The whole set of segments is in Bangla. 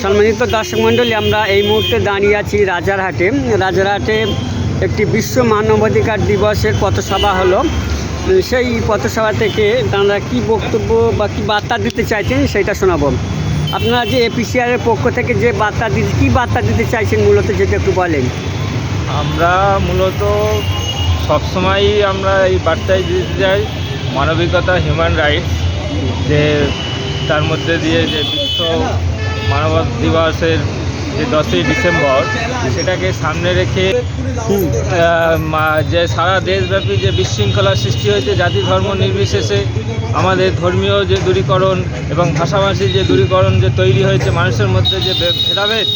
সম্মানিত দর্শক মণ্ডলী, আমরা এই মুহূর্তে দাঁড়িয়ে আছি রাজারহাটে। রাজারহাটে একটি বিশ্ব মানবাধিকার দিবসের পথসভা হলো। সেই পথসভা থেকে তাঁরা কী বক্তব্য বা কী বার্তা দিতে চাইছেন সেটা শোনাবো। আপনারা যে এপিসিআরের পক্ষ থেকে যে বার্তা দিতে কী বার্তা দিতে চাইছেন মূলত যেটা একটু বলেন। আমরা মূলত সবসময়ই আমরা এই বার্তায় দিতে চাই মানবিকতা, হিউম্যান রাইটস, যে তার মধ্যে দিয়ে যে বিশ্ব মানব দিবসের যে 10ই ডিসেম্বর সেটাকে সামনে রেখে যে সারা দেশব্যাপী যে বিশৃঙ্খলার সৃষ্টি হয়েছে জাতি ধর্ম নির্বিশেষে, আমাদের ধর্মীয় যে দূরীকরণ এবং ভাষাভাষীর যে দূরীকরণ যে তৈরি হয়েছে মানুষের মধ্যে যে ভেদাভেদ,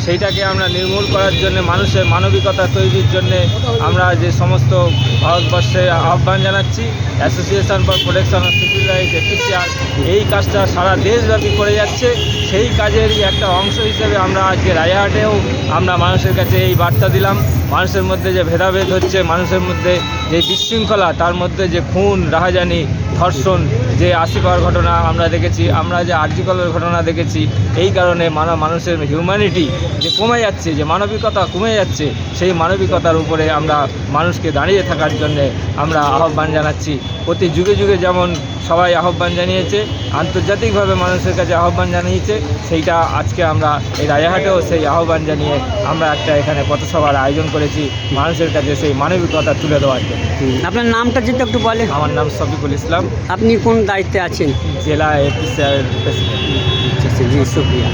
সেইটাকে আমরা নির্মূল করার জন্য, মানুষের মানবিকতা তৈরির জন্যে আমরা যে সমস্ত ভারতবর্ষে আহ্বান জানাচ্ছি। Association for protection of civil rights APCR এই কাজটা সারা দেশব্যাপী করে যাচ্ছে। সেই কাজেরই একটা অংশ হিসেবে আমরা আজকে রাজারহাটেও আমরা মানুষের কাছে এই বার্তা দিলাম। মানুষের মধ্যে যে ভেদাভেদ হচ্ছে, মানুষের মধ্যে যে বিশৃঙ্খলা, তার মধ্যে যে খুন, রাহাজানি, ধর্ষণ, যে আসিফার ঘটনা আমরা দেখেছি, আমরা যে আরজিকরের ঘটনা দেখেছি, এই কারণে মানুষের হিউম্যানিটি যে কমে যাচ্ছে, যে মানবিকতা কমে যাচ্ছে, সেই মানবিকতার উপরে আমরা মানুষকে দাঁড়িয়ে থাকার জন্যে আমরা আহ্বান জানাচ্ছি। প্রতি যুগে যুগে যেমন সবাই আহ্বান জানিয়েছে, আন্তর্জাতিকভাবে মানুষের কাছে আহ্বান জানিয়েছে, সেইটা আজকে আমরা এই রাজারহাটেও সেই আহ্বান জানিয়ে আমরা একটা এখানে পথসভার আয়োজন করেছি মানুষের কাছে সেই মানবিকতা তুলে দেওয়ার জন্য। আপনার নামটা যেটা একটু বলেন। আমার নাম শফিকুল ইসলাম, আপনি কোন দায়িত্বে আছেন? জেলা এপিসিআর প্রেসিডেন্ট। জি, শুক্রিয়া।